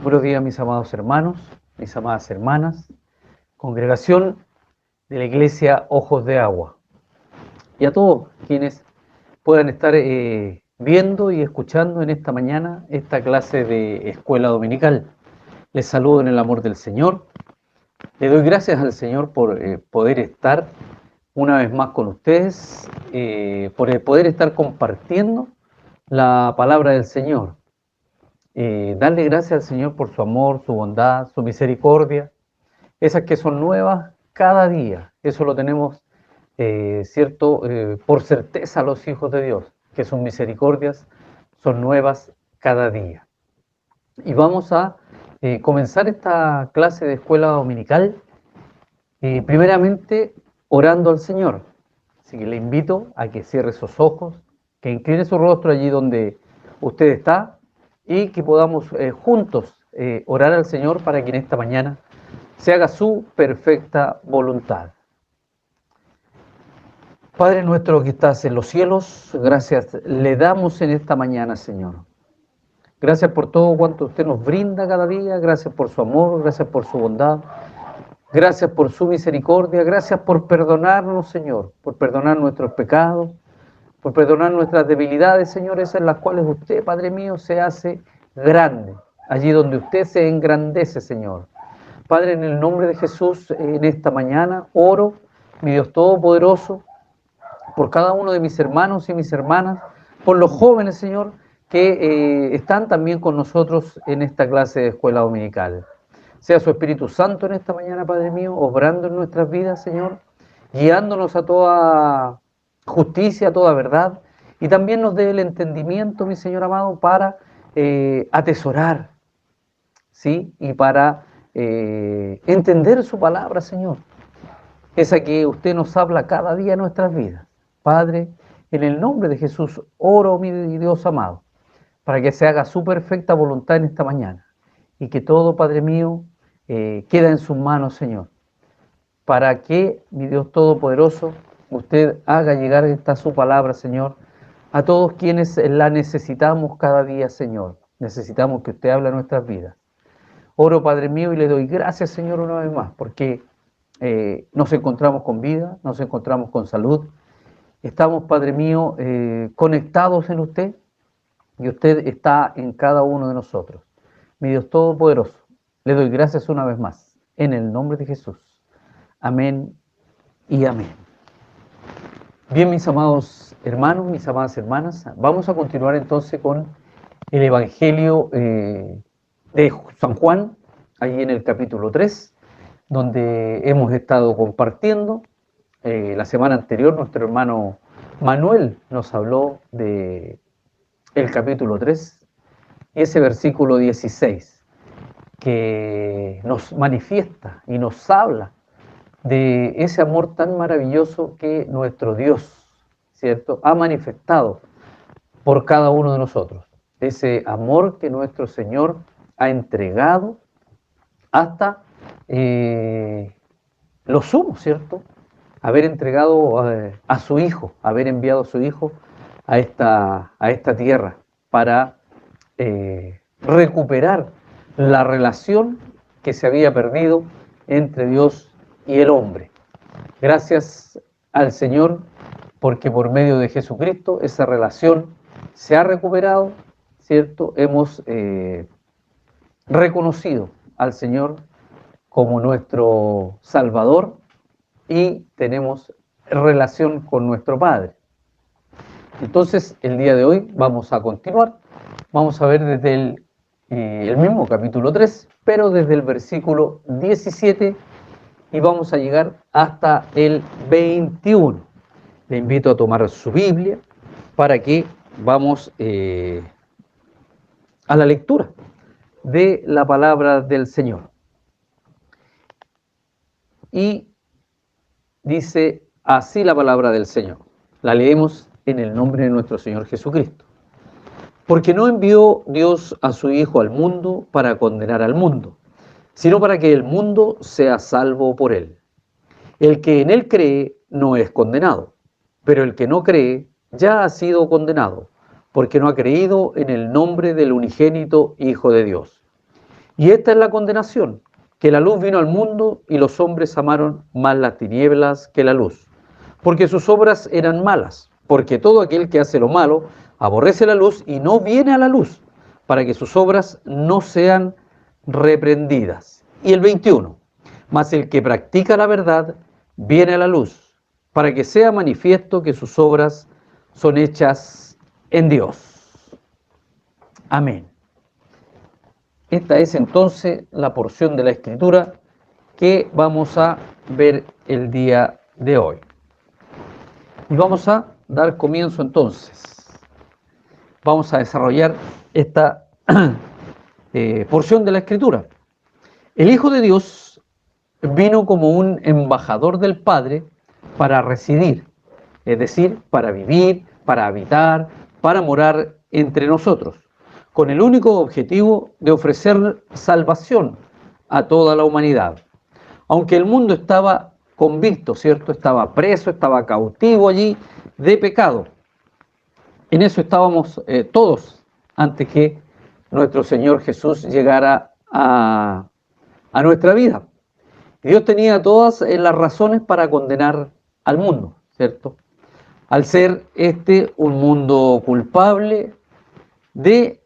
Buenos días, mis amados hermanos, mis amadas hermanas, congregación de la Iglesia Ojos de Agua, y a todos quienes puedan estar viendo y escuchando en esta mañana esta clase de escuela dominical. Les saludo en el amor del Señor. Le doy gracias al Señor por poder estar una vez más con ustedes, por poder estar compartiendo la palabra del Señor. Darle gracias al Señor por su amor, su bondad, su misericordia, esas que son nuevas cada día. Eso lo tenemos, cierto, por certeza los hijos de Dios, que sus misericordias son nuevas cada día. Y vamos a comenzar esta clase de escuela dominical, primeramente orando al Señor. Así que le invito a que cierre sus ojos, que incline su rostro allí donde usted está, y que podamos juntos orar al Señor para que en esta mañana se haga su perfecta voluntad. Padre nuestro que estás en los cielos, gracias le damos en esta mañana, Señor. Gracias por todo cuanto usted nos brinda cada día, gracias por su amor, gracias por su bondad, gracias por su misericordia, gracias por perdonarnos, Señor, por perdonar nuestros pecados, por perdonar nuestras debilidades, Señor, esas en las cuales usted, Padre mío, se hace grande, allí donde usted se engrandece, Señor. Padre, en el nombre de Jesús, en esta mañana, oro, mi Dios Todopoderoso, por cada uno de mis hermanos y mis hermanas, por los jóvenes, Señor, que están también con nosotros en esta clase de escuela dominical. Sea su Espíritu Santo en esta mañana, Padre mío, obrando en nuestras vidas, Señor, guiándonos a toda justicia, a toda verdad, y también nos dé el entendimiento, mi Señor amado, para atesorar, ¿sí? Y para entender su palabra, Señor, esa que usted nos habla cada día en nuestras vidas. Padre, en el nombre de Jesús, oro, mi Dios amado, para que se haga su perfecta voluntad en esta mañana, y que todo, Padre mío, queda en sus manos, Señor, para que, mi Dios Todopoderoso, usted haga llegar esta su palabra, Señor, a todos quienes la necesitamos cada día, Señor. Necesitamos que usted hable a nuestras vidas. Oro, Padre mío, y le doy gracias, Señor, una vez más, porque nos encontramos con vida, nos encontramos con salud. Estamos, Padre mío, conectados en usted, y usted está en cada uno de nosotros. Mi Dios Todopoderoso, le doy gracias una vez más, en el nombre de Jesús. Amén y amén. Bien, mis amados hermanos, mis amadas hermanas, vamos a continuar entonces con el Evangelio de San Juan, allí en el capítulo 3, donde hemos estado compartiendo. La semana anterior nuestro hermano Manuel nos habló de el capítulo 3 y ese versículo 16, que nos manifiesta y nos habla de ese amor tan maravilloso que nuestro Dios, ¿cierto?, ha manifestado por cada uno de nosotros. Ese amor que nuestro Señor ha entregado hasta lo sumo, ¿cierto? Haber entregado a su Hijo, haber enviado a su Hijo a esta tierra para recuperar la relación que se había perdido entre Dios y el hombre. Gracias al Señor, porque por medio de Jesucristo esa relación se ha recuperado, ¿cierto? Hemos reconocido al Señor como nuestro Salvador y tenemos relación con nuestro Padre. Entonces, el día de hoy vamos a continuar. Vamos a ver desde el mismo capítulo 3, pero desde el versículo 17, y vamos a llegar hasta el 21. Le invito a tomar su Biblia para que vamos a la lectura de la palabra del Señor. Y dice así la palabra del Señor. La leemos en el nombre de nuestro Señor Jesucristo. Porque no envió Dios a su Hijo al mundo para condenar al mundo, sino para que el mundo sea salvo por él. El que en él cree no es condenado, pero el que no cree ya ha sido condenado, porque no ha creído en el nombre del unigénito Hijo de Dios. Y esta es la condenación, que la luz vino al mundo y los hombres amaron más las tinieblas que la luz, porque sus obras eran malas, porque todo aquel que hace lo malo aborrece la luz y no viene a la luz, para que sus obras no sean reprendidas. Y el 21, mas el que practica la verdad viene a la luz, para que sea manifiesto que sus obras son hechas en Dios. Amén. Esta es entonces la porción de la Escritura que vamos a ver el día de hoy. Y vamos a dar comienzo entonces. Vamos a desarrollar esta porción de la Escritura. El Hijo de Dios vino como un embajador del Padre para residir, es decir, para vivir, para habitar, para morar entre nosotros, con el único objetivo de ofrecer salvación a toda la humanidad. Aunque el mundo estaba convicto, ¿cierto? Estaba preso, estaba cautivo allí de pecado. En eso estábamos todos antes que nuestro Señor Jesús llegara a nuestra vida. Dios tenía todas las razones para condenar al mundo, ¿cierto? Al ser este un mundo culpable de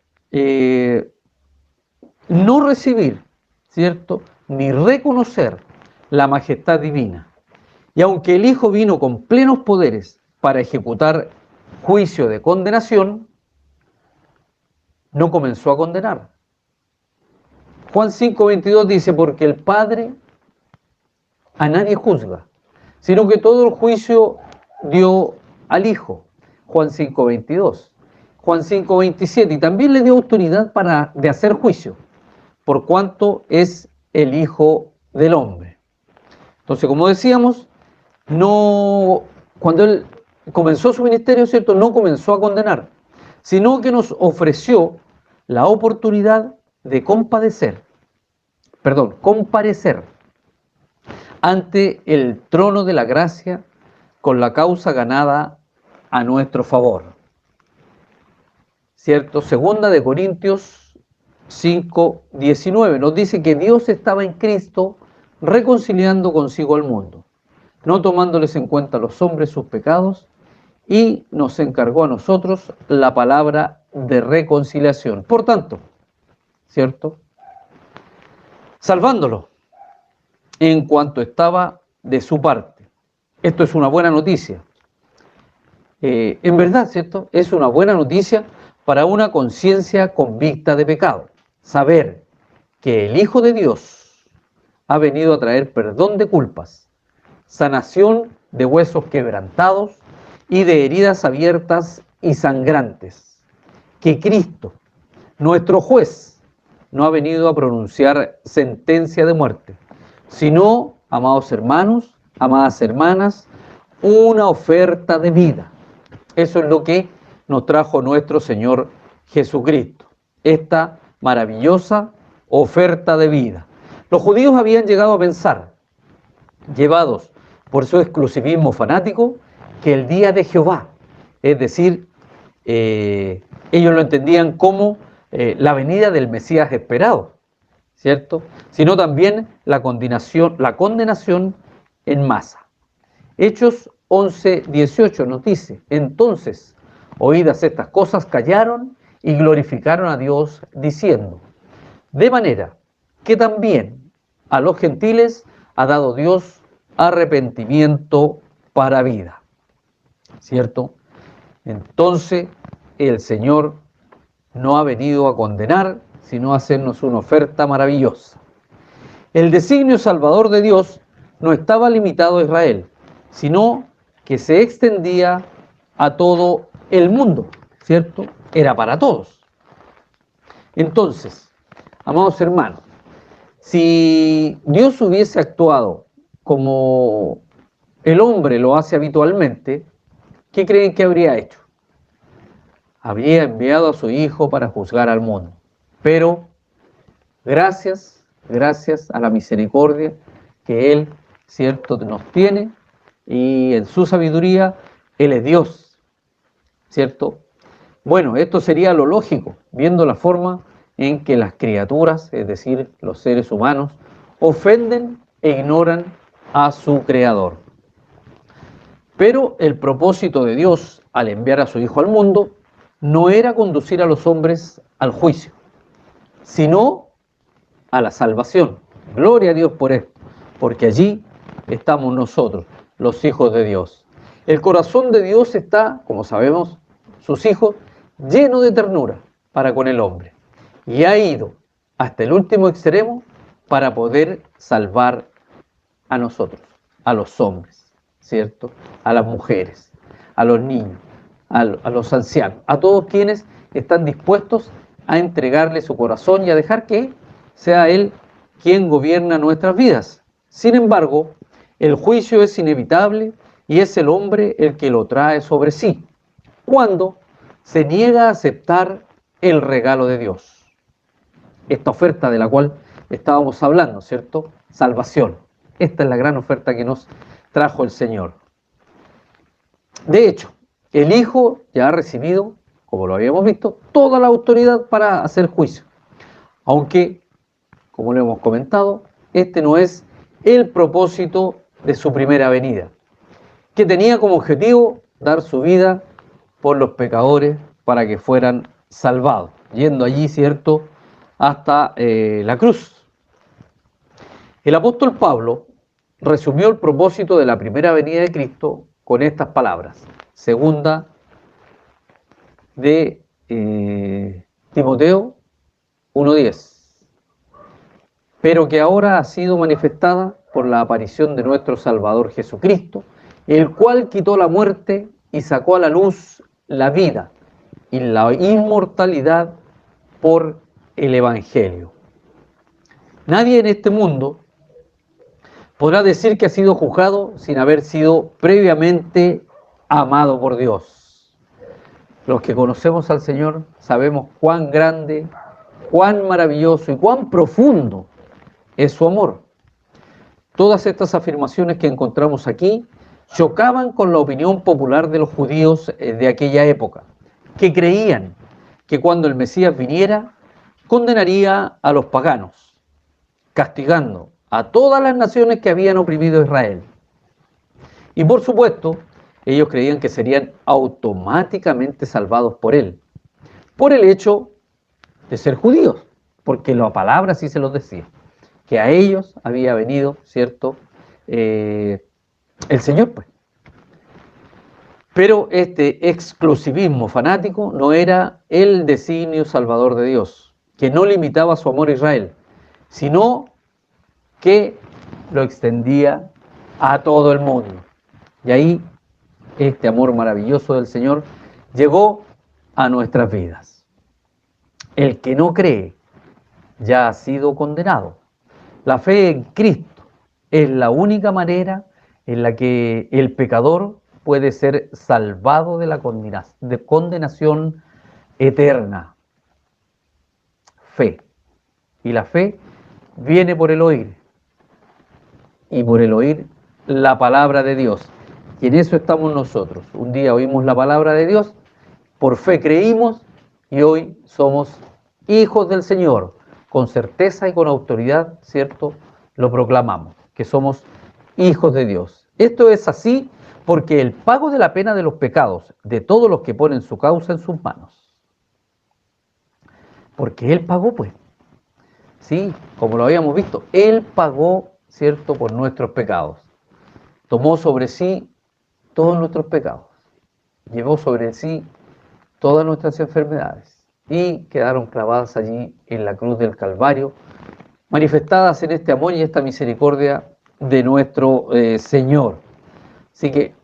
no recibir, ¿cierto?, ni reconocer la majestad divina. Y aunque el Hijo vino con plenos poderes para ejecutar juicio de condenación, no comenzó a condenar. Juan 5:22 dice, porque el Padre a nadie juzga, sino que todo el juicio dio al Hijo. Juan 5:22. Juan 5:27, y también le dio autoridad de hacer juicio, por cuanto es el Hijo del Hombre. Entonces, como decíamos, cuando Él comenzó su ministerio, ¿cierto?, no comenzó a condenar, sino que nos ofreció la oportunidad de comparecer ante el trono de la gracia con la causa ganada a nuestro favor. ¿Cierto? Segunda de Corintios 5:19 nos dice que Dios estaba en Cristo reconciliando consigo al mundo, no tomándoles en cuenta a los hombres sus pecados, y nos encargó a nosotros la palabra de reconciliación. Por tanto, ¿cierto?, salvándolo en cuanto estaba de su parte. Esto es una buena noticia. En verdad, ¿cierto?, es una buena noticia para una conciencia convicta de pecado. Saber que el Hijo de Dios ha venido a traer perdón de culpas, sanación de huesos quebrantados y de heridas abiertas y sangrantes. Que Cristo, nuestro juez, no ha venido a pronunciar sentencia de muerte, sino, amados hermanos, amadas hermanas, una oferta de vida. Eso es lo que nos trajo nuestro Señor Jesucristo, esta maravillosa oferta de vida. Los judíos habían llegado a pensar, llevados por su exclusivismo fanático, que el día de Jehová, es decir, ellos lo entendían como la venida del Mesías esperado, ¿cierto?, sino también la condenación en masa. Hechos 11:18 nos dice, entonces, oídas estas cosas, callaron y glorificaron a Dios, diciendo, de manera que también a los gentiles ha dado Dios arrepentimiento para vida. ¿Cierto? Entonces, el Señor no ha venido a condenar, sino a hacernos una oferta maravillosa. El designio salvador de Dios no estaba limitado a Israel, sino que se extendía a todo el mundo, ¿cierto? Era para todos. Entonces, amados hermanos, si Dios hubiese actuado como el hombre lo hace habitualmente, ¿qué creen que habría hecho? Habría enviado a su Hijo para juzgar al mundo. Pero gracias a la misericordia que Él, ¿cierto?, nos tiene, y en su sabiduría, Él es Dios, ¿cierto? Bueno, esto sería lo lógico, viendo la forma en que las criaturas, es decir, los seres humanos, ofenden e ignoran a su Creador. Pero el propósito de Dios al enviar a su Hijo al mundo no era conducir a los hombres al juicio, sino a la salvación. Gloria a Dios por esto, porque allí estamos nosotros, los hijos de Dios. El corazón de Dios está, como sabemos, sus hijos, lleno de ternura para con el hombre. Y ha ido hasta el último extremo para poder salvar a nosotros, a los hombres, ¿cierto? A las mujeres, a los niños, a los ancianos, a todos quienes están dispuestos a entregarle su corazón y a dejar que sea Él quien gobierna nuestras vidas. Sin embargo, el juicio es inevitable y es el hombre el que lo trae sobre sí, cuando se niega a aceptar el regalo de Dios. Esta oferta de la cual estábamos hablando, ¿cierto? Salvación. Esta es la gran oferta que nos trajo el Señor. De hecho, el Hijo ya ha recibido, como lo habíamos visto, toda la autoridad para hacer juicio. Aunque, como lo hemos comentado, este no es el propósito de su primera venida, que tenía como objetivo dar su vida por los pecadores para que fueran salvados, yendo allí, ¿cierto?, hasta la cruz. El apóstol Pablo resumió el propósito de la primera venida de Cristo con estas palabras. Segunda de Timoteo 1:10. Pero que ahora ha sido manifestada por la aparición de nuestro Salvador Jesucristo, el cual quitó la muerte y sacó a la luz la vida y la inmortalidad por el Evangelio. Nadie en este mundo podrá decir que ha sido juzgado sin haber sido previamente amado por Dios. Los que conocemos al Señor sabemos cuán grande, cuán maravilloso y cuán profundo es su amor. Todas estas afirmaciones que encontramos aquí chocaban con la opinión popular de los judíos de aquella época, que creían que cuando el Mesías viniera, condenaría a los paganos, castigando a todas las naciones que habían oprimido a Israel. Y por supuesto, ellos creían que serían automáticamente salvados por él, por el hecho de ser judíos, porque la palabra sí se los decía, que a ellos había venido, ¿cierto?, el Señor, pues. Pero este exclusivismo fanático no era el designio salvador de Dios, que no limitaba su amor a Israel, sino que lo extendía a todo el mundo. Y ahí este amor maravilloso del Señor llegó a nuestras vidas. El que no cree ya ha sido condenado. La fe en Cristo es la única manera en la que el pecador puede ser salvado de la condenación eterna. Fe. Y la fe viene por el oír. Y por el oír la palabra de Dios. Y en eso estamos nosotros. Un día oímos la palabra de Dios, por fe creímos y hoy somos hijos del Señor. Con certeza y con autoridad, ¿cierto?, lo proclamamos, que somos hijos de Dios. Esto es así porque el pago de la pena de los pecados de todos los que ponen su causa en sus manos. Porque Él pagó, pues. Sí, como lo habíamos visto, Él pagó, ¿cierto?, por nuestros pecados. Tomó sobre sí todos nuestros pecados. Llevó sobre sí todas nuestras enfermedades y quedaron clavadas allí en la cruz del Calvario, manifestadas en este amor y esta misericordia de nuestro Señor. Así que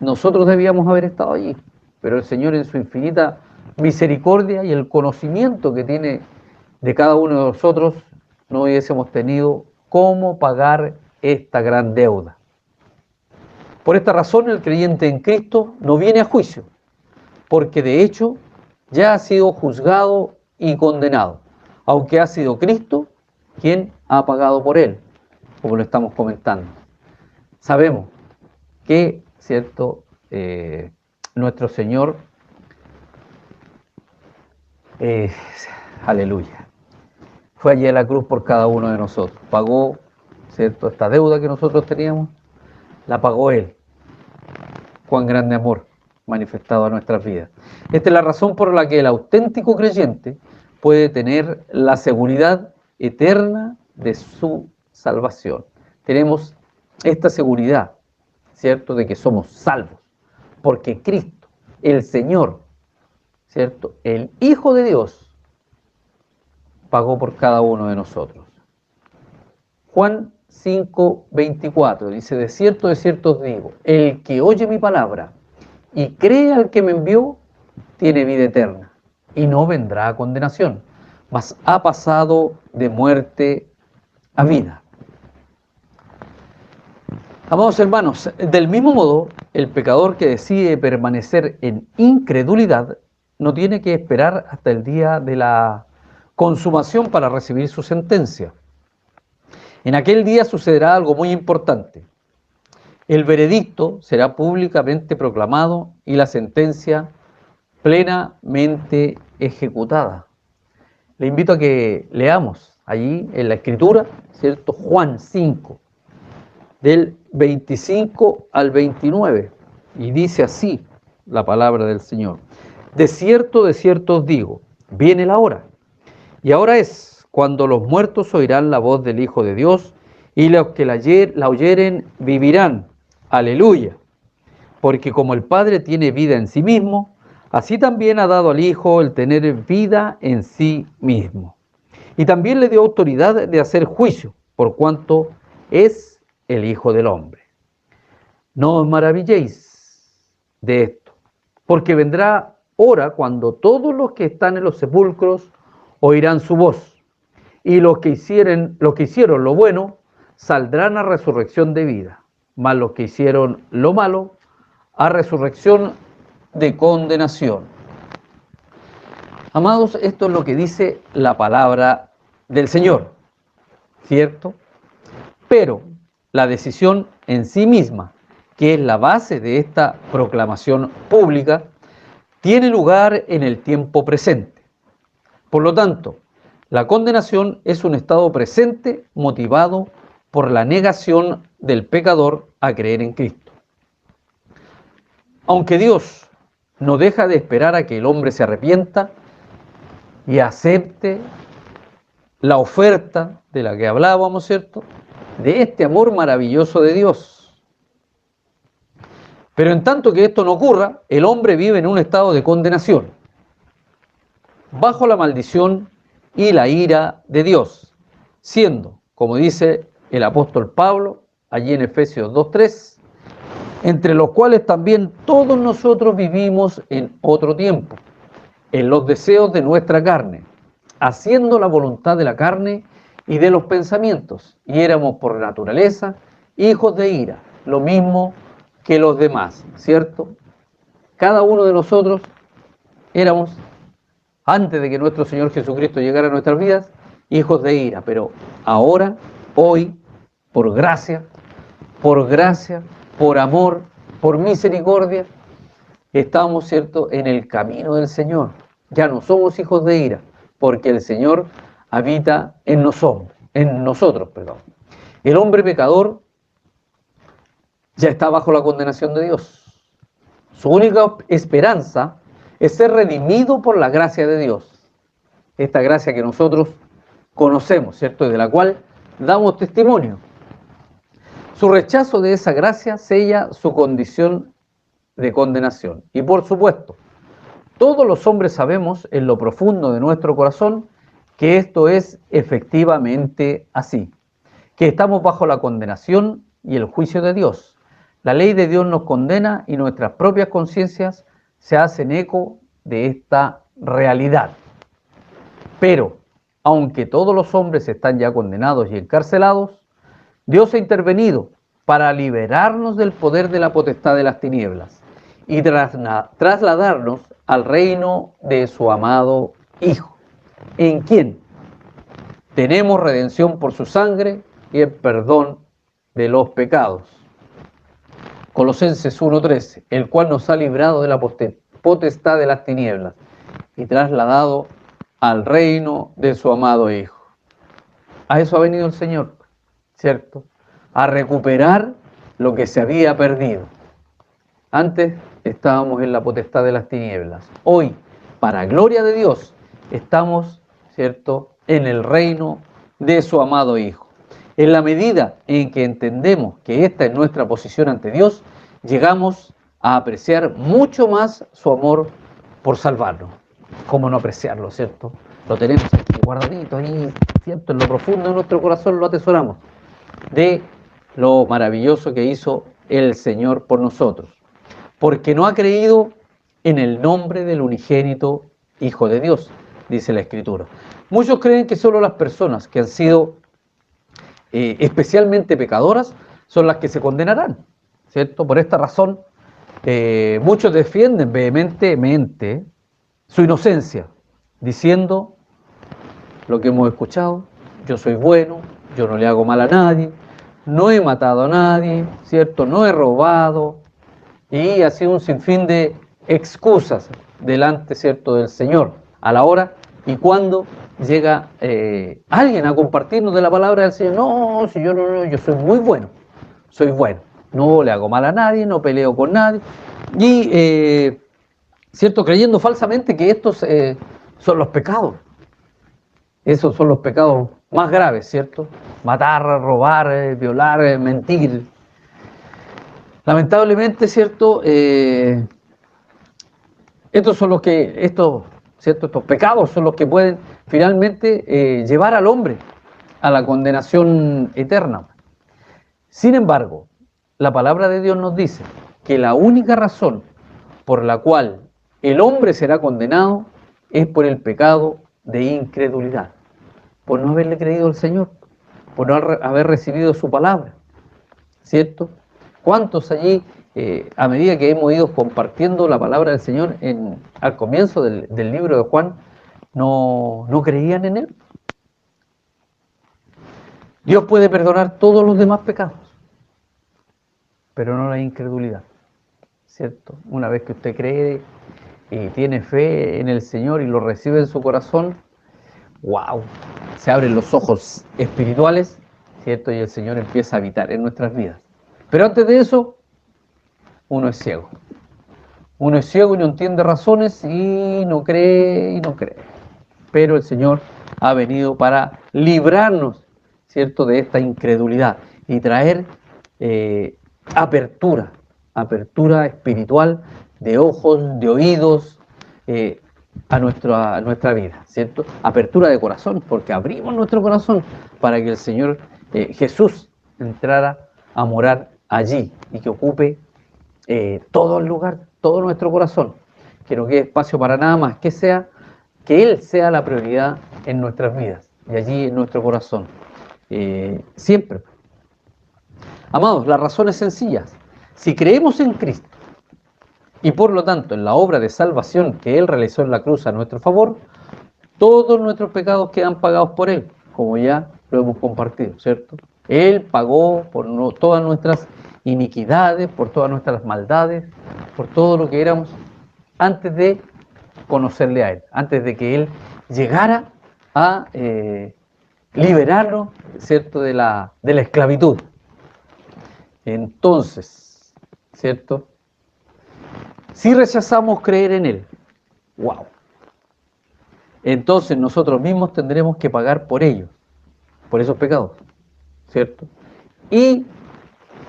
nosotros debíamos haber estado allí, pero el Señor en su infinita misericordia y el conocimiento que tiene de cada uno de nosotros, no hubiésemos tenido cómo pagar esta gran deuda. Por esta razón el creyente en Cristo no viene a juicio, porque de hecho ya ha sido juzgado y condenado, aunque ha sido Cristo quien ha pagado por él, como lo estamos comentando. Sabemos que, ¿cierto?, nuestro Señor, aleluya, fue allí a la cruz por cada uno de nosotros. Pagó, ¿cierto? Esta deuda que nosotros teníamos, la pagó Él. Cuán grande amor manifestado a nuestras vidas. Esta es la razón por la que el auténtico creyente puede tener la seguridad eterna de su salvación. Tenemos esta seguridad, ¿cierto?, de que somos salvos, porque Cristo, el Señor, ¿cierto?, el Hijo de Dios, pagó por cada uno de nosotros. Juan 5:24 dice: de cierto os digo, el que oye mi palabra y cree al que me envió, tiene vida eterna, y no vendrá a condenación, mas ha pasado de muerte a vida. Amados hermanos, del mismo modo, el pecador que decide permanecer en incredulidad no tiene que esperar hasta el día de la consumación para recibir su sentencia. En aquel día sucederá algo muy importante. El veredicto será públicamente proclamado y la sentencia plenamente ejecutada. Le invito a que leamos allí en la Escritura, ¿cierto?, Juan 5, del 25 al 29, y dice así la palabra del Señor: de cierto os digo, viene la hora, y ahora es, cuando los muertos oirán la voz del Hijo de Dios, y los que la oyeren vivirán. Aleluya. Porque como el Padre tiene vida en sí mismo, así también ha dado al Hijo el tener vida en sí mismo. Y también le dio autoridad de hacer juicio, por cuanto es el Hijo del Hombre. No os maravilléis de esto, porque vendrá hora cuando todos los que están en los sepulcros oirán su voz, y los que hicieron lo bueno saldrán a resurrección de vida, mas los que hicieron lo malo a resurrección de condenación. Amados, esto es lo que dice la palabra del Señor, ¿cierto? Pero la decisión en sí misma, que es la base de esta proclamación pública, tiene lugar en el tiempo presente. Por lo tanto, la condenación es un estado presente motivado por la negación del pecador a creer en Cristo. Aunque Dios no deja de esperar a que el hombre se arrepienta y acepte la oferta de la que hablábamos, ¿cierto?, de este amor maravilloso de Dios. Pero en tanto que esto no ocurra, el hombre vive en un estado de condenación, bajo la maldición y la ira de Dios, siendo, como dice el apóstol Pablo, allí en Efesios 2:3, entre los cuales también todos nosotros vivimos en otro tiempo, en los deseos de nuestra carne, haciendo la voluntad de la carne y de los pensamientos, y éramos por naturaleza hijos de ira, lo mismo que los demás, ¿cierto? Cada uno de nosotros éramos, antes de que nuestro Señor Jesucristo llegara a nuestras vidas, hijos de ira, pero ahora, hoy, por gracia, por amor, por misericordia, estamos, ¿cierto?, en el camino del Señor. Ya no somos hijos de ira, porque el Señor habita en nosotros. El hombre pecador ya está bajo la condenación de Dios. Su única esperanza es ser redimido por la gracia de Dios. Esta gracia que nosotros conocemos, ¿cierto?, y de la cual damos testimonio. Su rechazo de esa gracia sella su condición de condenación. Y por supuesto, todos los hombres sabemos en lo profundo de nuestro corazón que esto es efectivamente así, que estamos bajo la condenación y el juicio de Dios. La ley de Dios nos condena y nuestras propias conciencias se hacen eco de esta realidad. Pero, aunque todos los hombres están ya condenados y encarcelados, Dios ha intervenido para liberarnos del poder de la potestad de las tinieblas y trasladarnos al reino de su amado Hijo, en quien tenemos redención por su sangre y el perdón de los pecados. Colosenses 1:13, el cual nos ha librado de la potestad de las tinieblas y trasladado al reino de su amado Hijo. A eso ha venido el Señor, ¿cierto? A recuperar lo que se había perdido. Antes estábamos en la potestad de las tinieblas. Hoy, para gloria de Dios, estamos, ¿cierto?, en el reino de su amado Hijo. En la medida en que entendemos que esta es nuestra posición ante Dios, llegamos a apreciar mucho más su amor por salvarnos. ¿Cómo no apreciarlo, cierto? Lo tenemos aquí guardadito, ahí, ¿cierto? En lo profundo de nuestro corazón lo atesoramos, de lo maravilloso que hizo el Señor por nosotros. Porque no ha creído en el nombre del unigénito Hijo de Dios, dice la Escritura. Muchos creen que solo las personas que han sido especialmente pecadoras son las que se condenarán, ¿cierto? Por esta razón, muchos defienden vehementemente su inocencia, diciendo lo que hemos escuchado: yo soy bueno, yo no le hago mal a nadie, no he matado a nadie, ¿cierto? No he robado, y ha sido un sinfín de excusas delante, ¿cierto?, del Señor a la hora y cuando llega alguien a compartirnos de la palabra del Señor. No, si yo no, yo soy muy bueno, soy bueno, no le hago mal a nadie, no peleo con nadie, y cierto, creyendo falsamente que estos son los pecados. Esos son los pecados más graves, ¿cierto? Matar, robar, violar, mentir. Lamentablemente, ¿cierto? Estos son los que, ¿cierto?, estos pecados son los que pueden finalmente llevar al hombre a la condenación eterna. Sin embargo, la palabra de Dios nos dice que la única razón por la cual el hombre será condenado es por el pecado de incredulidad, por no haberle creído al Señor, por no haber recibido su palabra, ¿cierto? ¿Cuántos allí, a medida que hemos ido compartiendo la palabra del Señor al comienzo del libro de Juan, no creían en Él? Dios puede perdonar todos los demás pecados, pero no la incredulidad, ¿cierto? Una vez que usted cree y tiene fe en el Señor y lo recibe en su corazón, ¡wow!, se abren los ojos espirituales, ¿cierto? Y el Señor empieza a habitar en nuestras vidas. Pero antes de eso, uno es ciego. Uno es ciego y no entiende razones y no cree y no cree. Pero el Señor ha venido para librarnos, ¿cierto?, de esta incredulidad y traer apertura espiritual de ojos, de oídos, a nuestra vida, ¿cierto? Apertura de corazón, porque abrimos nuestro corazón para que el Señor Jesús entrara a morar allí y que ocupe todo el lugar, todo nuestro corazón, que no quede espacio para nada más, que Él sea la prioridad en nuestras vidas y allí en nuestro corazón, siempre. Amados, la razón es sencilla. Si creemos en Cristo y por lo tanto en la obra de salvación que Él realizó en la cruz a nuestro favor, todos nuestros pecados quedan pagados por Él, como ya lo hemos compartido, ¿cierto? Él pagó por todas nuestras iniquidades, por todas nuestras maldades, por todo lo que éramos antes de conocerle a Él, antes de que Él llegara a liberarnos, ¿cierto?, de la esclavitud. Entonces, ¿cierto?, si rechazamos creer en Él, ¡wow!, entonces nosotros mismos tendremos que pagar por ellos, por esos pecados, ¿cierto? Y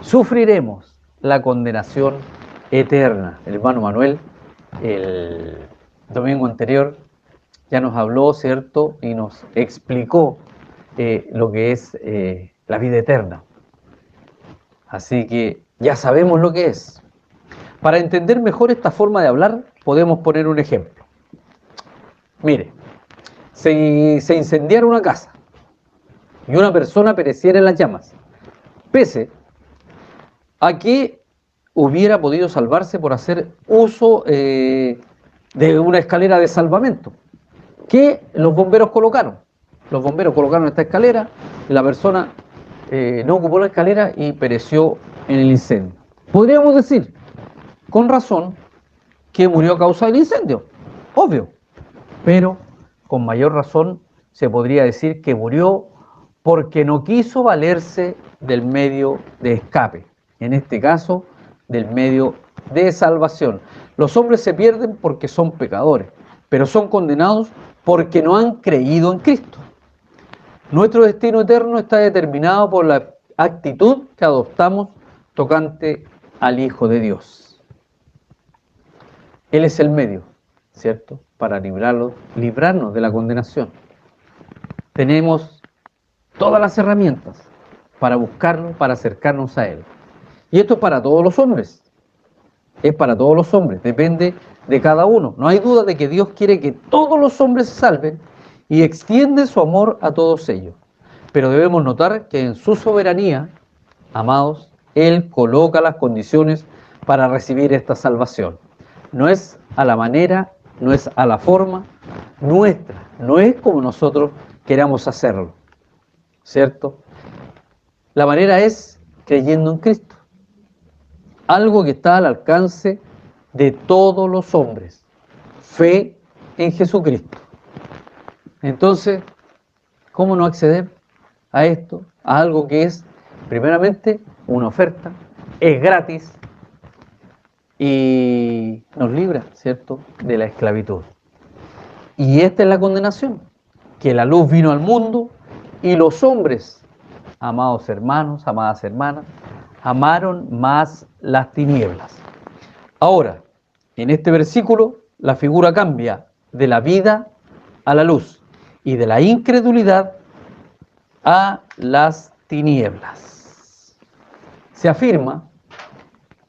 sufriremos la condenación eterna. El hermano Manuel, el domingo anterior, ya nos habló, ¿cierto?, y nos explicó lo que es la vida eterna. Así que ya sabemos lo que es. Para entender mejor esta forma de hablar, podemos poner un ejemplo. Mire, si se incendiara una casa y una persona pereciera en las llamas, pese a que hubiera podido salvarse por hacer uso de una escalera de salvamento que los bomberos colocaron. Los bomberos colocaron esta escalera, la persona no ocupó la escalera y pereció en el incendio. Podríamos decir, con razón, que murió a causa del incendio, obvio, pero con mayor razón se podría decir que murió porque no quiso valerse del medio de escape, en este caso, del medio de salvación. Los hombres se pierden porque son pecadores, pero son condenados porque no han creído en Cristo. Nuestro destino eterno está determinado por la actitud que adoptamos tocante al Hijo de Dios. Él es el medio, ¿cierto?, para librarnos de la condenación. Tenemos todas las herramientas para buscarlo, para acercarnos a Él. Y esto es para todos los hombres. Es para todos los hombres, depende de cada uno. No hay duda de que Dios quiere que todos los hombres se salven y extiende su amor a todos ellos. Pero debemos notar que en su soberanía, amados, Él coloca las condiciones para recibir esta salvación. No es a la manera, no es a la forma nuestra, no es como nosotros queramos hacerlo, ¿cierto? La manera es creyendo en Cristo, algo que está al alcance de todos los hombres, fe en Jesucristo. Entonces, ¿cómo no acceder a esto? A algo que es, primeramente, una oferta, es gratis y nos libra, ¿cierto?, de la esclavitud. Y esta es la condenación, que la luz vino al mundo y los hombres, amados hermanos, amadas hermanas, amaron más las tinieblas. Ahora, en este versículo, la figura cambia de la vida a la luz y de la incredulidad a las tinieblas. Se afirma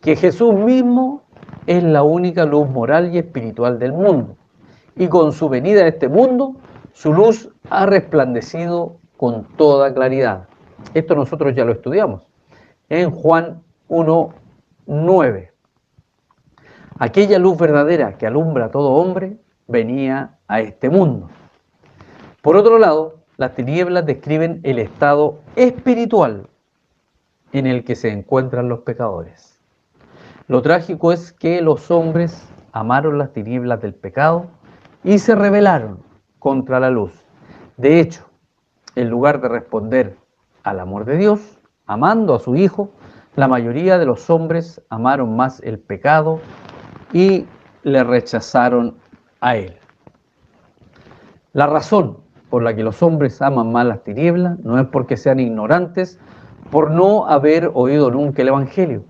que Jesús mismo es la única luz moral y espiritual del mundo, y con su venida a este mundo, su luz ha resplandecido con toda claridad. Esto nosotros ya lo estudiamos en Juan 1:9. Aquella luz verdadera que alumbra a todo hombre venía a este mundo. Por otro lado, las tinieblas describen el estado espiritual en el que se encuentran los pecadores. Lo trágico es que los hombres amaron las tinieblas del pecado y se rebelaron contra la luz. De hecho, en lugar de responder al amor de Dios, amando a su Hijo, la mayoría de los hombres amaron más el pecado y le rechazaron a Él. La razón por la que los hombres aman más las tinieblas no es porque sean ignorantes por no haber oído nunca el Evangelio,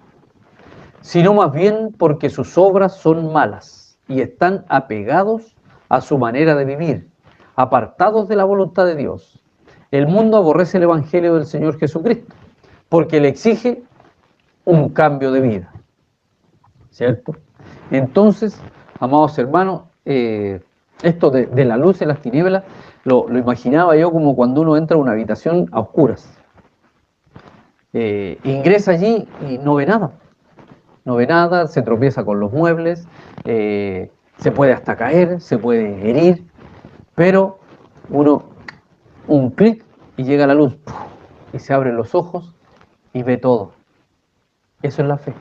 sino más bien porque sus obras son malas y están apegados a su manera de vivir, apartados de la voluntad de Dios. El mundo aborrece el Evangelio del Señor Jesucristo porque le exige un cambio de vida, ¿cierto? Entonces, amados hermanos, esto de la luz en las tinieblas lo imaginaba yo como cuando uno entra a una habitación a oscuras. Ingresa allí y no ve nada. No ve nada, se tropieza con los muebles, se puede hasta caer, se puede herir, pero un clic y llega la luz, y se abren los ojos y ve todo. Eso es la fe.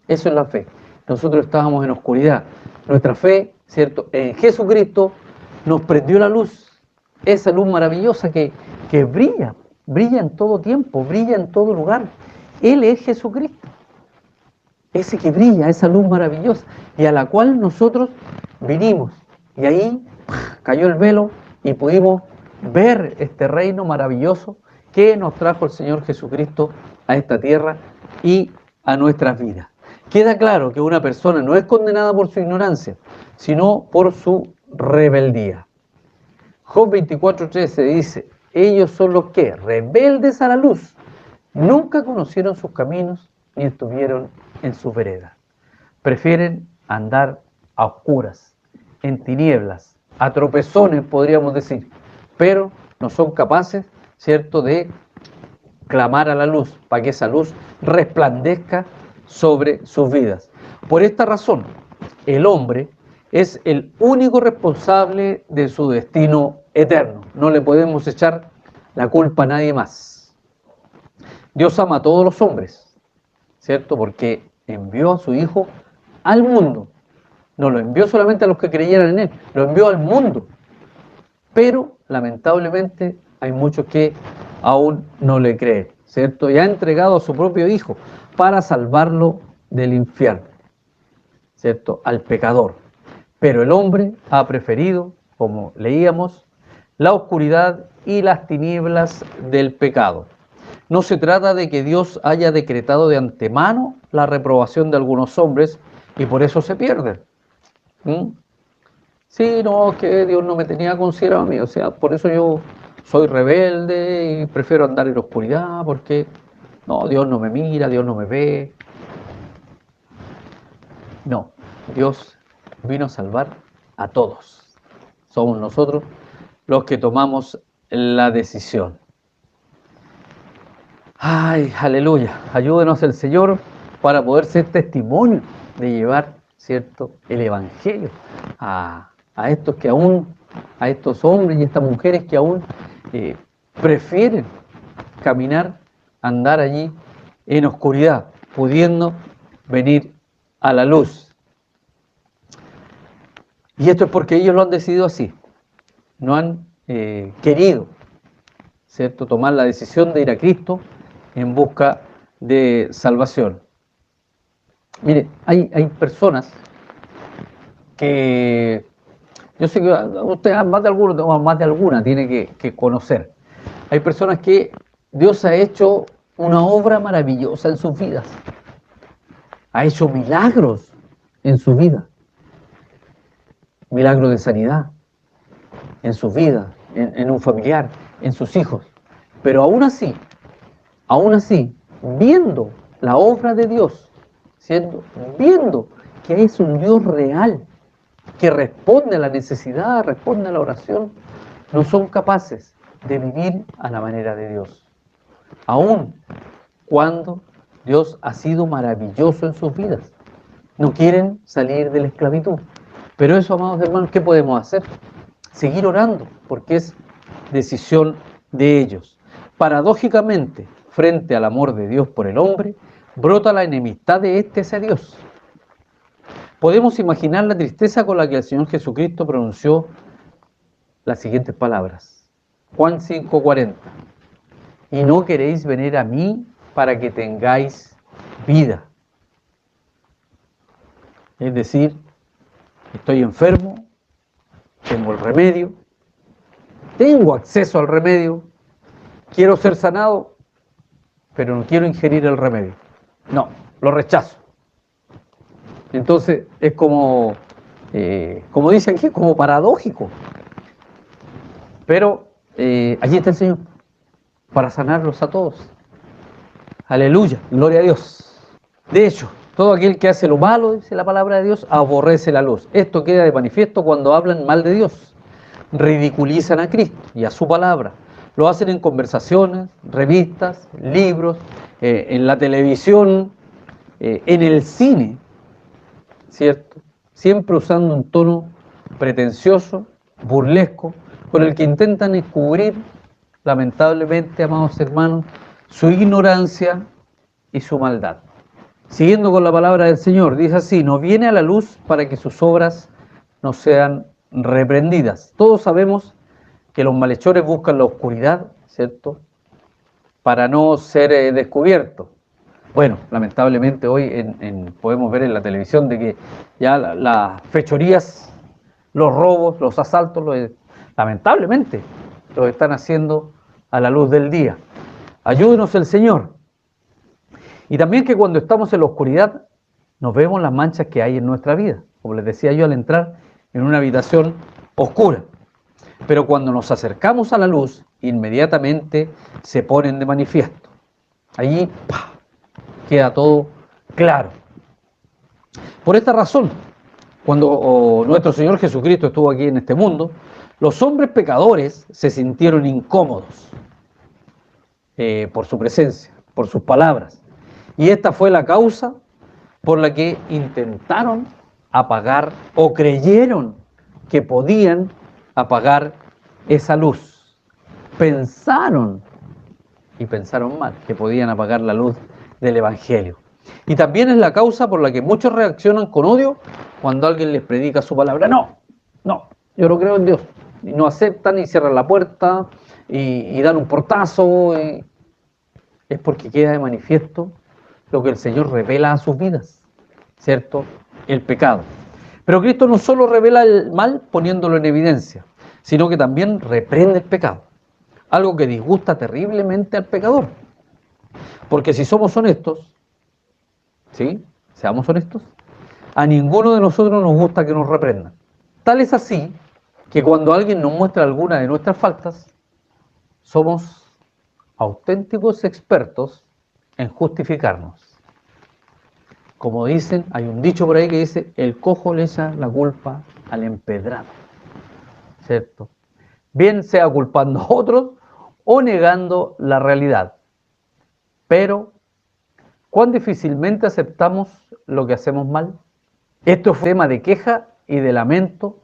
Eso es la fe. Nosotros estábamos en oscuridad. Nuestra fe, ¿cierto?, en Jesucristo nos prendió la luz, esa luz maravillosa que brilla, brilla en todo tiempo, brilla en todo lugar. Él es Jesucristo. Ese que brilla, esa luz maravillosa, y a la cual nosotros vinimos. Y ahí cayó el velo y pudimos ver este reino maravilloso que nos trajo el Señor Jesucristo a esta tierra y a nuestras vidas. Queda claro que una persona no es condenada por su ignorancia, sino por su rebeldía. Job 24:13 dice: ellos son los que, rebeldes a la luz, nunca conocieron sus caminos ni estuvieron en su vereda. Prefieren andar a oscuras, en tinieblas, a tropezones, podríamos decir, pero no son capaces, ¿cierto?, de clamar a la luz, para que esa luz resplandezca sobre sus vidas. Por esta razón, el hombre es el único responsable de su destino eterno. No le podemos echar la culpa a nadie más. Dios ama a todos los hombres, ¿cierto?, porque envió a su Hijo al mundo. No lo envió solamente a los que creyeran en Él, lo envió al mundo. Pero, lamentablemente, hay muchos que aún no le creen, ¿cierto? Y ha entregado a su propio Hijo para salvarlo del infierno, ¿cierto? Al pecador. Pero el hombre ha preferido, como leíamos, la oscuridad y las tinieblas del pecado. No se trata de que Dios haya decretado de antemano la reprobación de algunos hombres y por eso se pierden. ¿Mm? Sí, no, que Dios no me tenía considerado a mí, o sea, por eso yo soy rebelde y prefiero andar en la oscuridad, porque no, Dios no me mira, Dios no me ve. No, Dios vino a salvar a todos. Somos nosotros los que tomamos la decisión. Ay, aleluya, ayúdenos el Señor para poder ser testimonio de llevar, ¿cierto?, el Evangelio a estos que aún, a estos hombres y estas mujeres que aún prefieren caminar, andar allí en oscuridad, pudiendo venir a la luz. Y esto es porque ellos lo han decidido así, no han querido, ¿cierto?, tomar la decisión de ir a Cristo en busca de salvación. Mire, hay personas que yo sé que usted más de alguno o más de alguna tiene que conocer. Hay personas que Dios ha hecho una obra maravillosa en sus vidas, ha hecho milagros en su vida, milagros de sanidad en su vida, en un familiar, en sus hijos, pero aún así, viendo la obra de Dios, viendo que es un Dios real, que responde a la necesidad, responde a la oración, no son capaces de vivir a la manera de Dios. Aún cuando Dios ha sido maravilloso en sus vidas, no quieren salir de la esclavitud. Pero eso, amados hermanos, ¿qué podemos hacer? Seguir orando, porque es decisión de ellos. Paradójicamente, frente al amor de Dios por el hombre, brota la enemistad de éste hacia Dios. Podemos imaginar la tristeza con la que el Señor Jesucristo pronunció las siguientes palabras. Juan 5:40. Y no queréis venir a mí para que tengáis vida. Es decir, estoy enfermo, tengo el remedio, tengo acceso al remedio, quiero ser sanado, pero no quiero ingerir el remedio. No, lo rechazo. Entonces es como dicen aquí, como paradójico. Pero allí está el Señor, para sanarlos a todos. Aleluya, gloria a Dios. De hecho, todo aquel que hace lo malo, dice la palabra de Dios, aborrece la luz. Esto queda de manifiesto cuando hablan mal de Dios. Ridiculizan a Cristo y a su palabra. Lo hacen en conversaciones, revistas, libros, en la televisión, en el cine, ¿cierto? Siempre usando un tono pretencioso, burlesco, con el que intentan encubrir, lamentablemente, amados hermanos, su ignorancia y su maldad. Siguiendo con la palabra del Señor, dice así: no viene a la luz para que sus obras no sean reprendidas. Todos sabemos que los malhechores buscan la oscuridad, ¿cierto?, para no ser descubiertos. Bueno, lamentablemente hoy podemos ver en la televisión de que ya las fechorías, los robos, los asaltos, lamentablemente los están haciendo a la luz del día. Ayúdenos el Señor. Y también que cuando estamos en la oscuridad nos vemos las manchas que hay en nuestra vida, como les decía yo al entrar en una habitación oscura. Pero cuando nos acercamos a la luz, inmediatamente se ponen de manifiesto. Allí queda todo claro. Por esta razón, cuando nuestro Señor Jesucristo estuvo aquí en este mundo, los hombres pecadores se sintieron incómodos por su presencia, por sus palabras. Y esta fue la causa por la que intentaron apagar o creyeron que podían apagar esa luz. Pensaron mal que podían apagar la luz del Evangelio. Y también es la causa por la que muchos reaccionan con odio cuando alguien les predica su palabra. No, yo no creo en Dios. Y no aceptan y cierran la puerta, y dan un portazo, es porque queda de manifiesto lo que el Señor revela a sus vidas, ¿cierto? El pecado. Pero Cristo no solo revela el mal poniéndolo en evidencia, sino que también reprende el pecado, algo que disgusta terriblemente al pecador. Porque si somos honestos, ¿sí? Seamos honestos, a ninguno de nosotros nos gusta que nos reprendan. Tal es así que cuando alguien nos muestra alguna de nuestras faltas, somos auténticos expertos en justificarnos. Como dicen, hay un dicho por ahí que dice, el cojo le echa la culpa al empedrado, ¿cierto? Bien sea culpando a otros o negando la realidad. Pero, ¿cuán difícilmente aceptamos lo que hacemos mal? Esto fue tema de queja y de lamento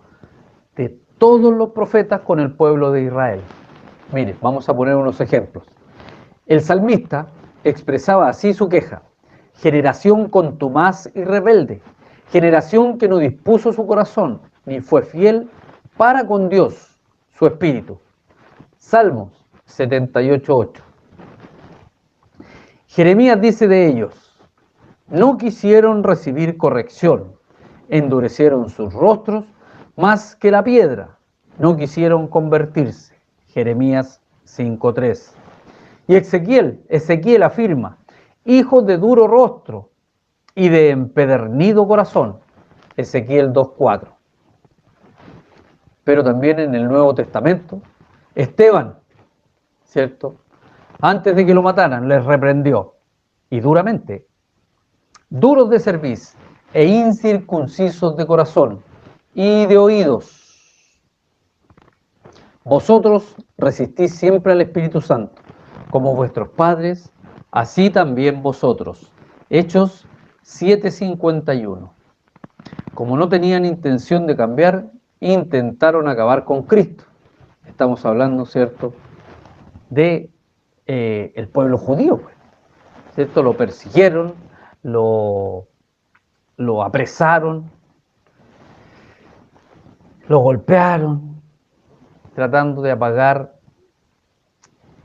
de todos los profetas con el pueblo de Israel. Mire, vamos a poner unos ejemplos. El salmista expresaba así su queja: generación contumaz y rebelde, generación que no dispuso su corazón, ni fue fiel para con Dios, su espíritu. Salmos 78:8. Jeremías dice de ellos: no quisieron recibir corrección, endurecieron sus rostros más que la piedra, no quisieron convertirse. Jeremías 5:3. Y Ezequiel afirma: hijos de duro rostro y de empedernido corazón. Ezequiel 2:4. Pero también en el Nuevo Testamento, Esteban, ¿cierto? Antes de que lo mataran, les reprendió, y duramente: duros de cerviz e incircuncisos de corazón y de oídos. Vosotros resistís siempre al Espíritu Santo, como vuestros padres, así también vosotros. Hechos 7:51. Como no tenían intención de cambiar, intentaron acabar con Cristo. Estamos hablando, ¿cierto?, de el pueblo judío, ¿cierto? Lo persiguieron, lo apresaron, lo golpearon, tratando de apagar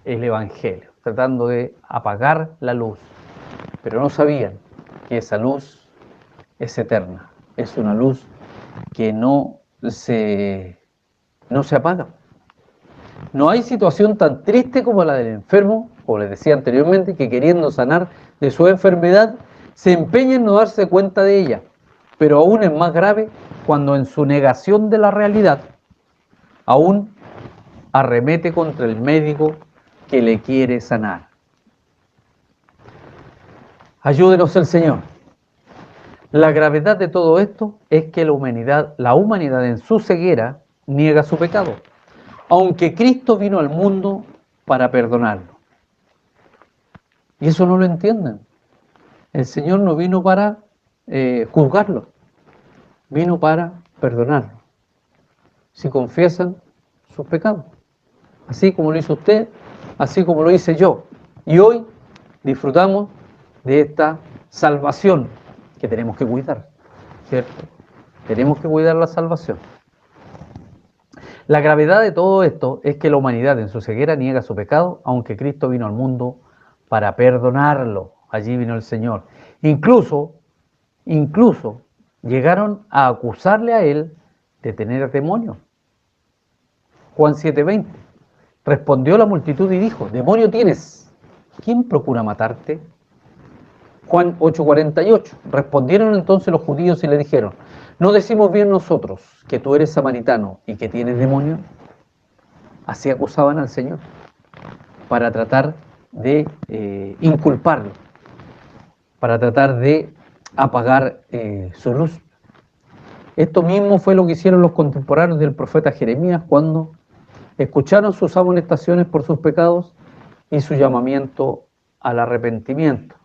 el Evangelio, tratando de apagar la luz. Pero no sabían que esa luz es eterna, es una luz que no se apaga. No hay situación tan triste como la del enfermo, como les decía anteriormente, que queriendo sanar de su enfermedad, se empeña en no darse cuenta de ella. Pero aún es más grave cuando en su negación de la realidad, aún arremete contra el médico que le quiere sanar. Ayúdenos el Señor. La gravedad de todo esto es que la humanidad en su ceguera niega su pecado, aunque Cristo vino al mundo para perdonarlo. Y eso no lo entienden. El Señor no vino para juzgarlo, vino para perdonarlo. Si confiesan sus pecados, así como lo hizo usted, así como lo hice yo. Y hoy disfrutamos de esta salvación que tenemos que cuidar, ¿cierto? Tenemos que cuidar la salvación. La gravedad de todo esto es que la humanidad en su ceguera niega su pecado, aunque Cristo vino al mundo para perdonarlo. Allí vino el Señor. Incluso llegaron a acusarle a él de tener demonio. Juan 7:20. Respondió la multitud y dijo: demonio tienes, ¿quién procura matarte? Juan 8:48. Respondieron entonces los judíos y le dijeron: ¿no decimos bien nosotros que tú eres samaritano y que tienes demonio? Así acusaban al Señor para tratar de inculparlo, para tratar de apagar su luz. Esto mismo fue lo que hicieron los contemporáneos del profeta Jeremías cuando escucharon sus amonestaciones por sus pecados y su llamamiento al arrepentimiento.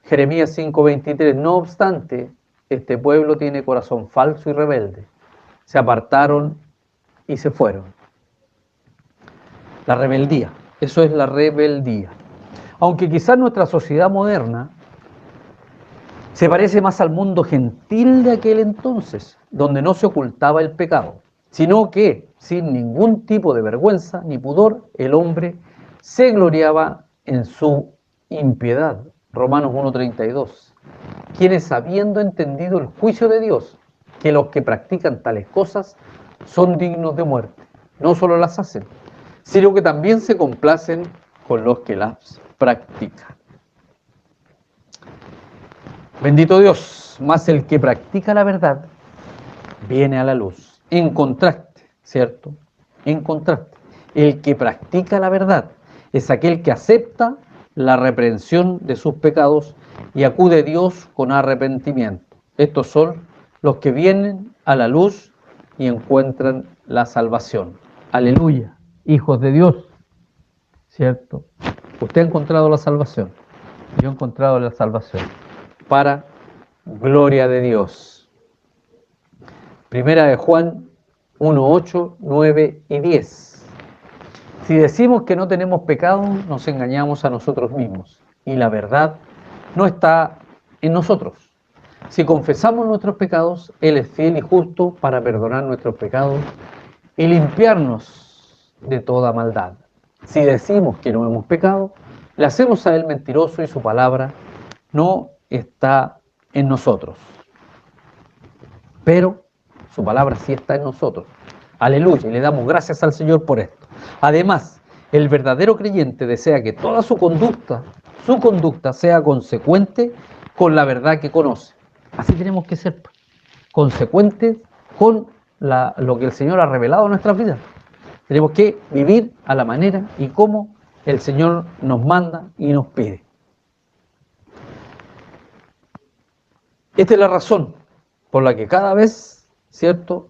Jeremías 5:23. No obstante, este pueblo tiene corazón falso y rebelde. Se apartaron y se fueron. La rebeldía, eso es la rebeldía. Aunque quizás nuestra sociedad moderna se parece más al mundo gentil de aquel entonces, donde no se ocultaba el pecado. sino que, sin ningún tipo de vergüenza ni pudor, el hombre se gloriaba en su impiedad. Romanos 1:32. Quienes, habiendo entendido el juicio de Dios, que los que practican tales cosas son dignos de muerte, no solo las hacen, sino que también se complacen con los que las practican. Bendito Dios, mas el que practica la verdad viene a la luz. En contraste, ¿cierto? En contraste, el que practica la verdad es aquel que acepta la reprensión de sus pecados y acude a Dios con arrepentimiento. Estos son los que vienen a la luz y encuentran la salvación. Aleluya, hijos de Dios, ¿cierto? Usted ha encontrado la salvación, yo he encontrado la salvación, para gloria de Dios. Primera de Juan 1:8, 9 y 10. Si decimos que no tenemos pecado, nos engañamos a nosotros mismos, y la verdad no está en nosotros. Si confesamos nuestros pecados, Él es fiel y justo para perdonar nuestros pecados y limpiarnos de toda maldad. Si decimos que no hemos pecado, le hacemos a Él mentiroso y su palabra no está en nosotros. Pero su palabra sí está en nosotros. Aleluya, y le damos gracias al Señor por esto. Además, el verdadero creyente desea que toda su conducta sea consecuente con la verdad que conoce. Así tenemos que ser, consecuentes con lo que el Señor ha revelado en nuestras vidas. Tenemos que vivir a la manera y como el Señor nos manda y nos pide. Esta es la razón por la que cada vez, ¿cierto?,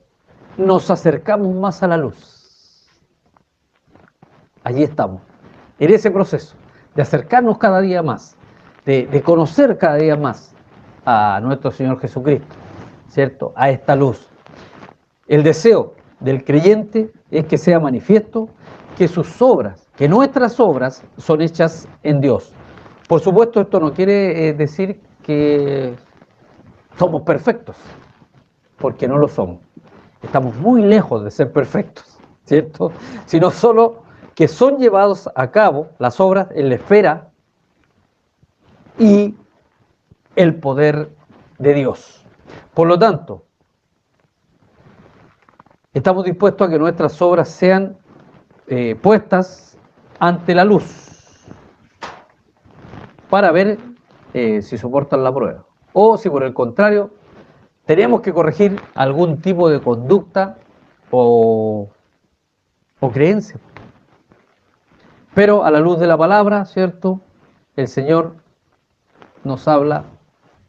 nos acercamos más a la luz. Allí estamos, en ese proceso de acercarnos cada día más, de conocer cada día más a nuestro Señor Jesucristo, ¿cierto?, a esta luz. El deseo del creyente es que sea manifiesto que sus obras, que nuestras obras son hechas en Dios. Por supuesto, esto no quiere decir que somos perfectos, porque no lo somos. Estamos muy lejos de ser perfectos, ¿cierto? Sino solo que son llevados a cabo las obras en la esfera y el poder de Dios. Por lo tanto, estamos dispuestos a que nuestras obras sean puestas ante la luz para ver si soportan la prueba. O si por el contrario tenemos que corregir algún tipo de conducta o creencia. Pero a la luz de la palabra, ¿cierto?, el Señor nos habla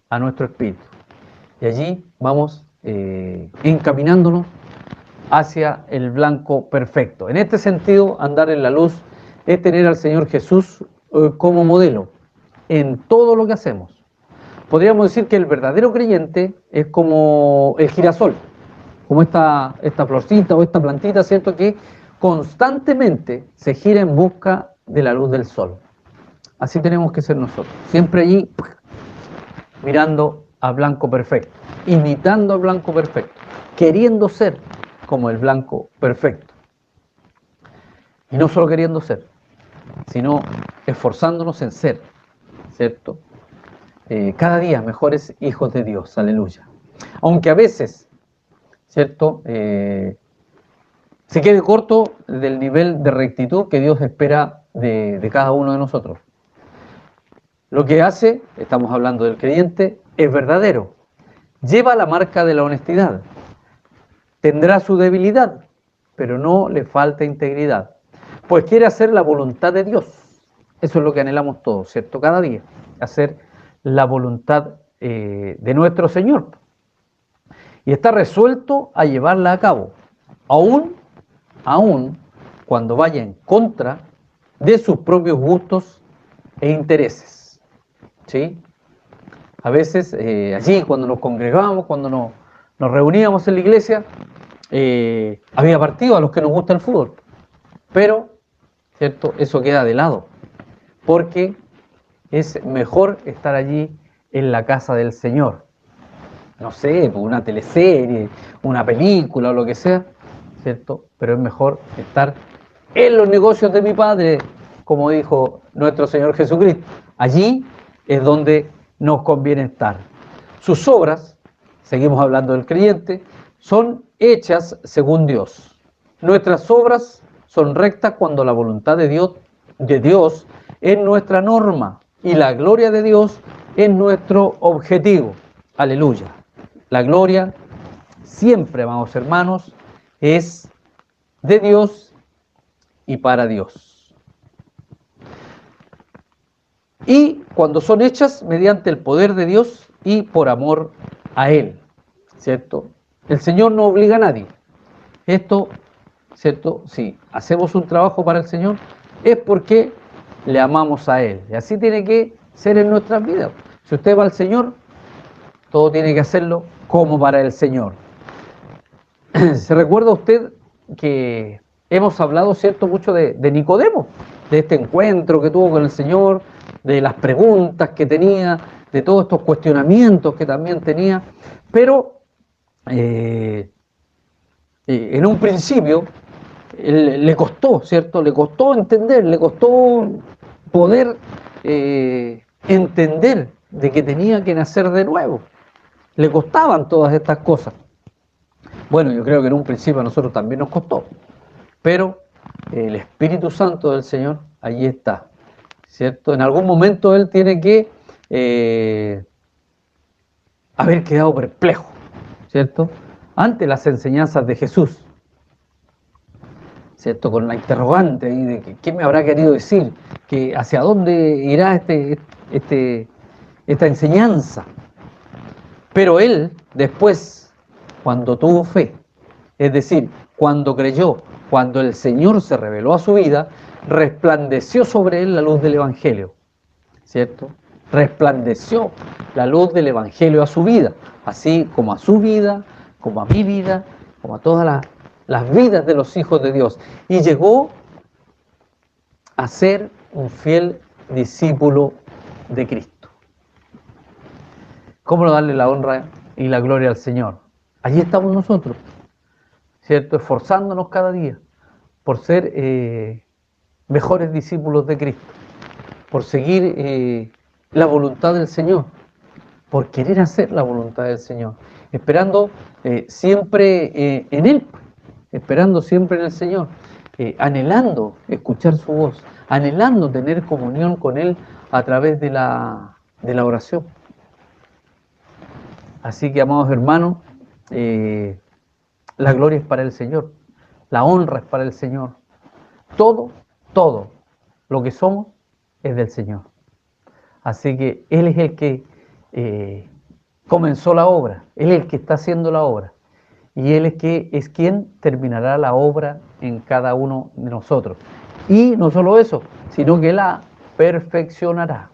a nuestro espíritu. Y allí vamos encaminándonos hacia el blanco perfecto. En este sentido, andar en la luz es tener al Señor Jesús como modelo en todo lo que hacemos. Podríamos decir que el verdadero creyente es como el girasol, como esta florcita o esta plantita, ¿cierto?, que constantemente se gira en busca de la luz del sol. Así tenemos que ser nosotros, siempre allí mirando a blanco perfecto, imitando al blanco perfecto, queriendo ser como el blanco perfecto. Y no solo queriendo ser, sino esforzándonos en ser, ¿cierto?, cada día mejores hijos de Dios, aleluya. Aunque a veces, ¿cierto?, se quede corto del nivel de rectitud que Dios espera de cada uno de nosotros. Lo que hace, estamos hablando del creyente, es verdadero. Lleva la marca de la honestidad. Tendrá su debilidad, pero no le falta integridad. Pues quiere hacer la voluntad de Dios. Eso es lo que anhelamos todos, ¿cierto? Cada día, hacer la voluntad de nuestro Señor. Y está resuelto a llevarla a cabo, aún cuando vaya en contra de sus propios gustos e intereses. ¿Sí? A veces, allí cuando nos congregamos, cuando nos reuníamos en la iglesia, había partidos a los que nos gusta el fútbol. Pero, ¿cierto?, eso queda de lado, porque es mejor estar allí en la casa del Señor. No sé, una teleserie, una película o lo que sea, ¿cierto? Pero es mejor estar en los negocios de mi Padre, como dijo nuestro Señor Jesucristo. Allí es donde nos conviene estar. Sus obras, seguimos hablando del creyente, son hechas según Dios. Nuestras obras son rectas cuando la voluntad de Dios es nuestra norma y la gloria de Dios es nuestro objetivo. Aleluya. La gloria siempre, amados hermanos, es de Dios y para Dios. Y cuando son hechas mediante el poder de Dios y por amor a Él, ¿cierto? El Señor no obliga a nadie. Esto, ¿cierto? Si hacemos un trabajo para el Señor, es porque le amamos a Él. Y así tiene que ser en nuestras vidas. Si usted va al Señor, todo tiene que hacerlo como para el Señor. ¿Se recuerda usted que hemos hablado, cierto, mucho de Nicodemo, de este encuentro que tuvo con el Señor, de las preguntas que tenía, de todos estos cuestionamientos que también tenía, pero en un principio le costó, ¿cierto? Le costó entender, le costó poder entender de que tenía que nacer de nuevo. Le costaban todas estas cosas. Bueno, yo creo que en un principio a nosotros también nos costó, pero el Espíritu Santo del Señor allí está, ¿cierto? En algún momento Él tiene que haber quedado perplejo, ¿cierto? Ante las enseñanzas de Jesús, ¿cierto? Con la interrogante ahí de que, qué me habrá querido decir, que hacia dónde irá esta enseñanza. Pero Él después, cuando tuvo fe, es decir, cuando creyó, cuando el Señor se reveló a su vida, resplandeció sobre él la luz del Evangelio, ¿cierto? Resplandeció la luz del Evangelio a su vida, así como a su vida, como a mi vida, como a todas las vidas de los hijos de Dios. Y llegó a ser un fiel discípulo de Cristo. ¿Cómo no darle la honra y la gloria al Señor? Allí estamos nosotros, ¿cierto? Esforzándonos cada día por ser mejores discípulos de Cristo, por seguir la voluntad del Señor, por querer hacer la voluntad del Señor, esperando siempre en Él, esperando siempre en el Señor, anhelando escuchar su voz, anhelando tener comunión con Él a través de la oración. Así que, amados hermanos, la gloria es para el Señor, la honra es para el Señor. Todo lo que somos es del Señor. Así que Él es el que comenzó la obra, Él es el que está haciendo la obra. Y Él es quien terminará la obra en cada uno de nosotros. Y no solo eso, sino que la perfeccionará.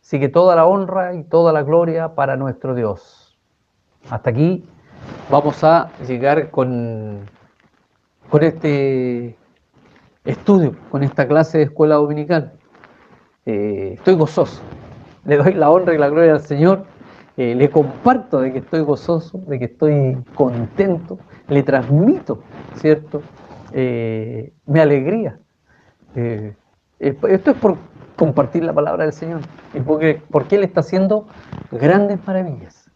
Así que toda la honra y toda la gloria para nuestro Dios. Hasta aquí vamos a llegar con este estudio, con esta clase de escuela dominical. Estoy gozoso, le doy la honra y la gloria al Señor, le comparto de que estoy gozoso, de que estoy contento, le transmito, ¿cierto? Mi alegría. Esto es por compartir la palabra del Señor, y porque Él está haciendo grandes maravillas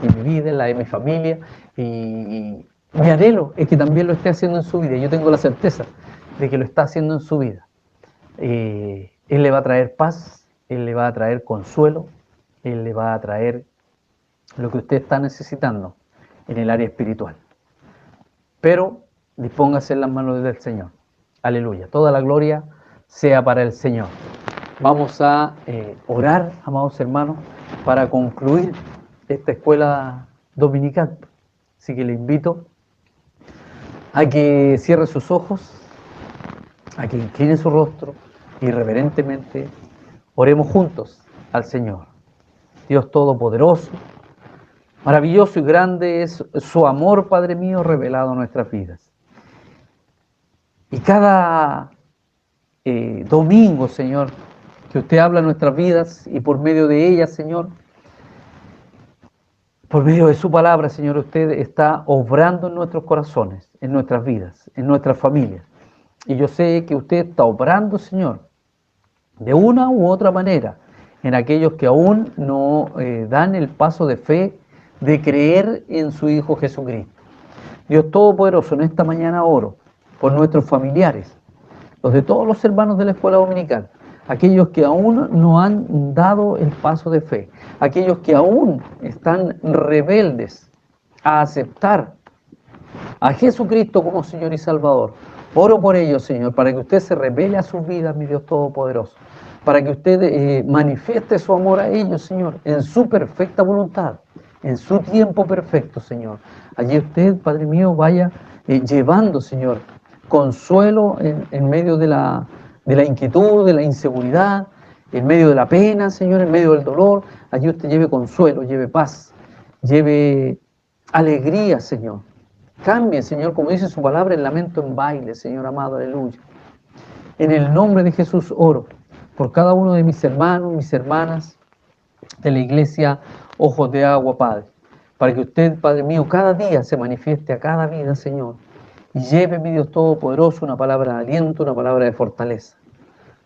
en mi vida, en la de mi familia, y mi anhelo es que también lo esté haciendo en su vida. Yo tengo la certeza de que lo está haciendo en su vida. Él le va a traer paz, Él le va a traer consuelo, Él le va a traer lo que usted está necesitando en el área espiritual. Pero dispóngase en las manos del Señor. Aleluya. Toda la gloria sea para el Señor. Vamos a orar, amados hermanos, para concluir esta escuela dominical. Así que le invito a que cierre sus ojos, a que incline su rostro y reverentemente oremos juntos al Señor. Dios Todopoderoso, maravilloso y grande es su amor, Padre mío, revelado en nuestras vidas. Y cada domingo, Señor, que usted habla en nuestras vidas y por medio de ellas, Señor, Por medio de su palabra, Señor, usted está obrando en nuestros corazones, en nuestras vidas, en nuestras familias. Y yo sé que usted está obrando, Señor, de una u otra manera, en aquellos que aún no dan el paso de fe de creer en su Hijo Jesucristo. Dios Todopoderoso, en esta mañana oro por nuestros familiares, los de todos los hermanos de la escuela dominical, aquellos que aún no han dado el paso de fe, aquellos que aún están rebeldes a aceptar a Jesucristo como Señor y Salvador. Oro por ellos, Señor, para que usted se revele a sus vidas, mi Dios Todopoderoso, para que usted manifieste su amor a ellos, Señor, en su perfecta voluntad, en su tiempo perfecto, Señor. Allí usted, Padre mío, vaya llevando, Señor, consuelo en medio de la inquietud, de la inseguridad, en medio de la pena, Señor, en medio del dolor. Allí usted lleve consuelo, lleve paz, lleve alegría, Señor. Cambie, Señor, como dice su palabra, el lamento en baile, Señor amado, aleluya. En el nombre de Jesús oro por cada uno de mis hermanos, mis hermanas de la iglesia Ojos de Agua, Padre, para que usted, Padre mío, cada día se manifieste a cada vida, Señor, y lleve, mi Dios Todopoderoso, una palabra de aliento, una palabra de fortaleza,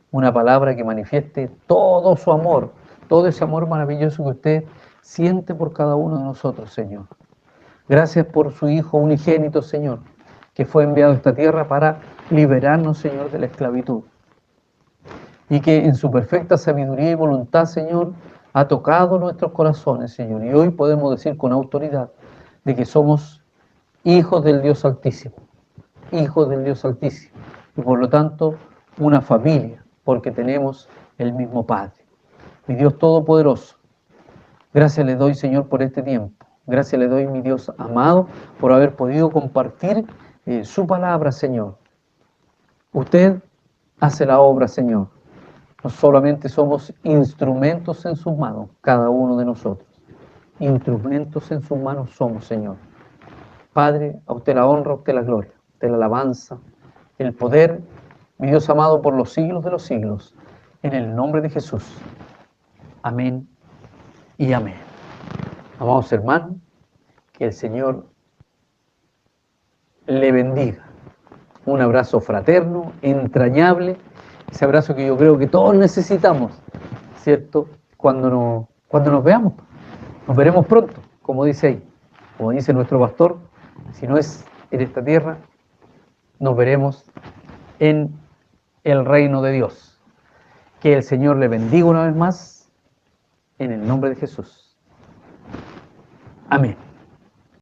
una palabra que manifieste todo su amor, todo ese amor maravilloso que usted siente por cada uno de nosotros, Señor. Gracias por su Hijo unigénito, Señor, que fue enviado a esta tierra para liberarnos, Señor, de la esclavitud. Y que en su perfecta sabiduría y voluntad, Señor, ha tocado nuestros corazones, Señor. Y hoy podemos decir con autoridad de que somos hijos del Dios Altísimo, hijos del Dios Altísimo. Y por lo tanto, una familia, porque tenemos el mismo Padre. Mi Dios Todopoderoso, gracias le doy, Señor, por este tiempo. Gracias le doy, mi Dios amado, por haber podido compartir su palabra, Señor. Usted hace la obra, Señor. No solamente somos instrumentos en sus manos, cada uno de nosotros. Instrumentos en sus manos somos, Señor. Padre, a usted la honra, a usted la gloria, a usted la alabanza, el poder, mi Dios amado, por los siglos de los siglos. En el nombre de Jesús. Amén y amén. Amados hermanos, que el Señor le bendiga. Un abrazo fraterno, entrañable, ese abrazo que yo creo que todos necesitamos, ¿cierto? Cuando nos veamos, nos veremos pronto, como dice ahí, como dice nuestro pastor, si no es en esta tierra, nos veremos en el reino de Dios. Que el Señor le bendiga una vez más, en el nombre de Jesús. Amén.